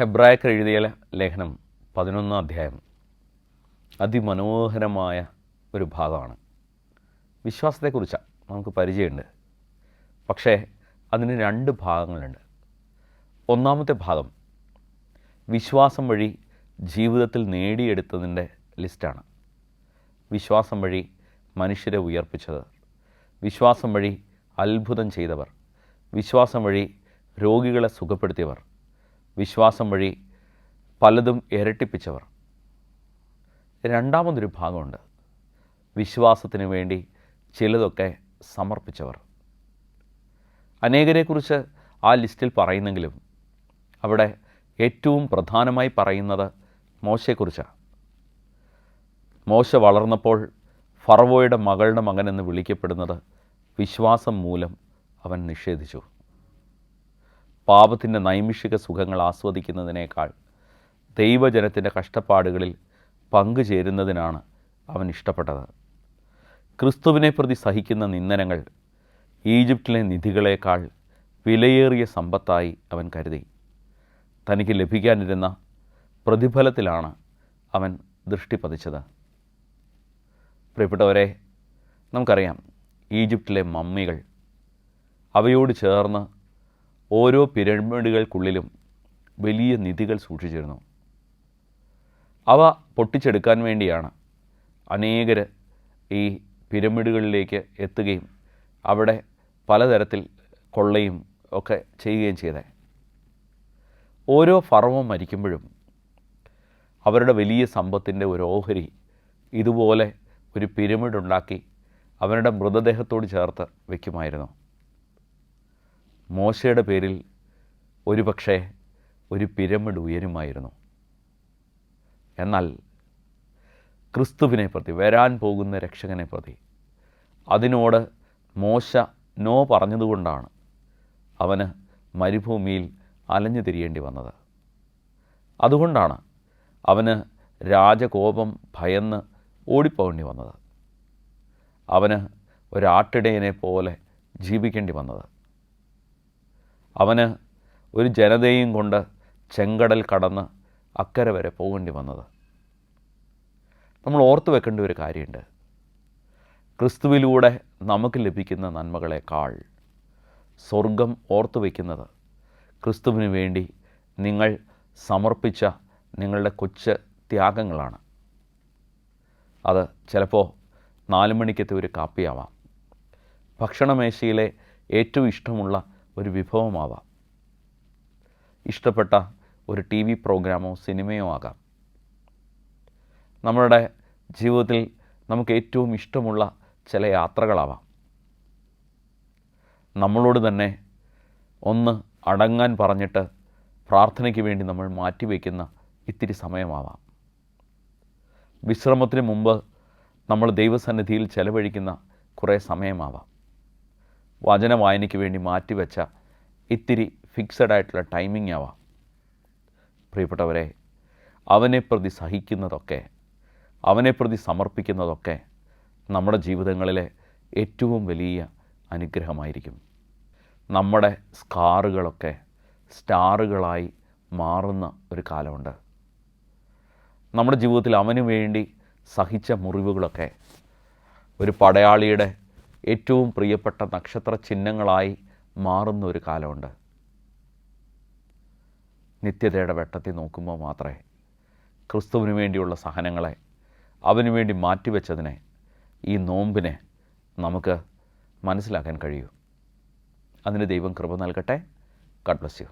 ഹെബ്രായർക്ക് എഴുതിയ ലേഖനം 11 അധ്യായം അതിമനോഹരമായ ഒരു ഭാഗമാണ്. വിശ്വാസത്തെക്കുറിച്ചാണ് നമുക്ക് പരിചയമുണ്ട്. പക്ഷേ അതിന് 2 ഭാഗങ്ങളുണ്ട്. ഒന്നാമത്തെ ഭാഗം വിശ്വാസം വഴി ജീവിതത്തിൽ നേടിയെടുത്തതിൻ്റെ ലിസ്റ്റാണ്. വിശ്വാസം വഴി മനുഷ്യരെ ഉയർപ്പിച്ചത്, വിശ്വാസം വഴി അത്ഭുതം ചെയ്തവർ, വിശ്വാസം വഴി രോഗികളെ സുഖപ്പെടുത്തിയവർ, വിശ്വാസം വഴി പലതും ഇരട്ടിപ്പിച്ചവർ. രണ്ടാമതൊരു ഭാഗമുണ്ട്, വിശ്വാസത്തിന് വേണ്ടി ചിലതൊക്കെ സമർപ്പിച്ചവർ. അനേകരെക്കുറിച്ച് ആ ലിസ്റ്റിൽ പറയുന്നെങ്കിലും അവിടെ ഏറ്റവും പ്രധാനമായി പറയുന്നത് മോശയെക്കുറിച്ചാണ്. മോശ വളർന്നപ്പോൾ ഫറവോയുടെ മകളുടെ മകനെന്ന് വിളിക്കപ്പെടുന്നത് വിശ്വാസം മൂലം അവൻ നിഷേധിച്ചു. പാപത്തിൻ്റെ നൈമിഷിക സുഖങ്ങൾ ആസ്വദിക്കുന്നതിനേക്കാൾ ദൈവജനത്തിൻ്റെ കഷ്ടപ്പാടുകളിൽ പങ്കുചേരുന്നതിനാണ് അവൻ ഇഷ്ടപ്പെട്ടത്. ക്രിസ്തുവിനെ പ്രതി സഹിക്കുന്ന നിന്ദനങ്ങൾ ഈജിപ്തിലെ നിധികളേക്കാൾ വിലയേറിയ സമ്പത്തായി അവൻ കരുതി. തനിക്ക് ലഭിക്കാനിരുന്ന പ്രതിഫലത്തിലാണ് അവൻ ദൃഷ്ടി പതിച്ചത്. പ്രിയപ്പെട്ടവരെ, നമുക്കറിയാം ഈജിപ്തിലെ മമ്മികൾ, അവയോട് ചേർന്ന് ഓരോ പിരമിഡുകൾക്കുള്ളിലും വലിയ നിധികൾ സൂക്ഷിച്ചിരുന്നു. അവ പൊട്ടിച്ചെടുക്കാൻ വേണ്ടിയാണ് അനേകർ ഈ പിരമിഡുകളിലേക്ക് എത്തുകയും അവിടെ പലതരത്തിൽ കൊള്ളയും ഒക്കെ ചെയ്യുകയും ചെയ്തത്. ഓരോ ഫറവോ മരിക്കുമ്പോഴും അവരുടെ വലിയ സമ്പത്തിൻ്റെ ഒരു ഓഹരി ഇതുപോലെ ഒരു പിരമിഡ് ഉണ്ടാക്കി അവരുടെ മൃതദേഹത്തോട് ചേർത്ത് വയ്ക്കുമായിരുന്നു. മോശയുടെ പേരിൽ ഒരുപക്ഷെ ഒരു പിരമിഡ് ഉയരുമായിരുന്നു. എന്നാൽ ക്രിസ്തുവിനെ പ്രതി, വരാൻ പോകുന്ന രക്ഷകനെ പ്രതി, അതിനോട് മോശ നോ പറഞ്ഞതുകൊണ്ടാണ് അവന് മരുഭൂമിയിൽ അലഞ്ഞു തിരിയേണ്ടി വന്നത്. അതുകൊണ്ടാണ് അവന് രാജകോപം ഭയന്ന് ഓടിപ്പോകേണ്ടി വന്നത്. അവന് ഒരാട്ടിടയനെ പോലെ ജീവിക്കേണ്ടി വന്നത്. അവന് ഒരു ജനതയും കൊണ്ട് ചെങ്കടൽ കടന്ന് അക്കരെ വരെ പോകേണ്ടി വന്നത്. നമ്മൾ ഓർത്തു വെക്കേണ്ട ഒരു കാര്യമുണ്ട്. ക്രിസ്തുവിലൂടെ നമുക്ക് ലഭിക്കുന്ന നന്മകളെക്കാൾ സ്വർഗം ഓർത്തു വയ്ക്കുന്നത് ക്രിസ്തുവിന് വേണ്ടി നിങ്ങൾ സമർപ്പിച്ച നിങ്ങളുടെ കൊച്ചു ത്യാഗങ്ങളാണ്. അത് ചിലപ്പോൾ 4 മണിക്കത്തെ ഒരു കാപ്പിയാവാം, ഭക്ഷണമേശയിലെ ഏറ്റവും ഇഷ്ടമുള്ള ഒരു വിഭവമാവാം, ഇഷ്ടപ്പെട്ട ഒരു TV പ്രോഗ്രാമോ സിനിമയോ ആകാം. നമ്മളുടെ ജീവിതത്തിൽ നമുക്ക് ഏറ്റവും ഇഷ്ടമുള്ള ചില യാത്രകളാവാം. നമ്മളോട് തന്നെ ഒന്ന് അടങ്ങാൻ പറഞ്ഞിട്ട് പ്രാർത്ഥനയ്ക്ക് വേണ്ടി നമ്മൾ മാറ്റിവെക്കുന്ന ഇത്തിരി സമയമാവാം. വിശ്രമത്തിന് മുമ്പ് നമ്മൾ ദൈവസന്നിധിയിൽ ചെലവഴിക്കുന്ന കുറേ സമയമാവാം. വചന വായനയ്ക്ക് വേണ്ടി മാറ്റിവെച്ച ഇത്തിരി ഫിക്സഡ് ആയിട്ടുള്ള ടൈമിംഗ് ആവാം. പ്രിയപ്പെട്ടവരെ, അവനെ പ്രതി സഹിക്കുന്നതൊക്കെ, അവനെ പ്രതി സമർപ്പിക്കുന്നതൊക്കെ നമ്മുടെ ജീവിതങ്ങളിലെ ഏറ്റവും വലിയ അനുഗ്രഹമായിരിക്കും. നമ്മുടെ സ്കാറുകളൊക്കെ സ്റ്റാറുകളായി മാറുന്ന ഒരു കാലമുണ്ട്. നമ്മുടെ ജീവിതത്തിൽ അവന് വേണ്ടി സഹിച്ച മുറിവുകളൊക്കെ ഒരു പടയാളിയുടെ ഏറ്റവും പ്രിയപ്പെട്ട നക്ഷത്ര ചിഹ്നങ്ങളായി മാറുന്ന ഒരു കാലമുണ്ട്. നിത്യതയുടെ വെട്ടത്തിൽ നോക്കുമ്പോൾ മാത്രമേ ക്രിസ്തുവിന് വേണ്ടിയുള്ള സഹനങ്ങളെ, അവന് വേണ്ടി മാറ്റിവെച്ചതിനെ, ഈ നോമ്പിനെ നമുക്ക് മനസ്സിലാക്കാൻ കഴിയൂ. അതിന് ദൈവം കൃപ നൽകട്ടെ. God bless you.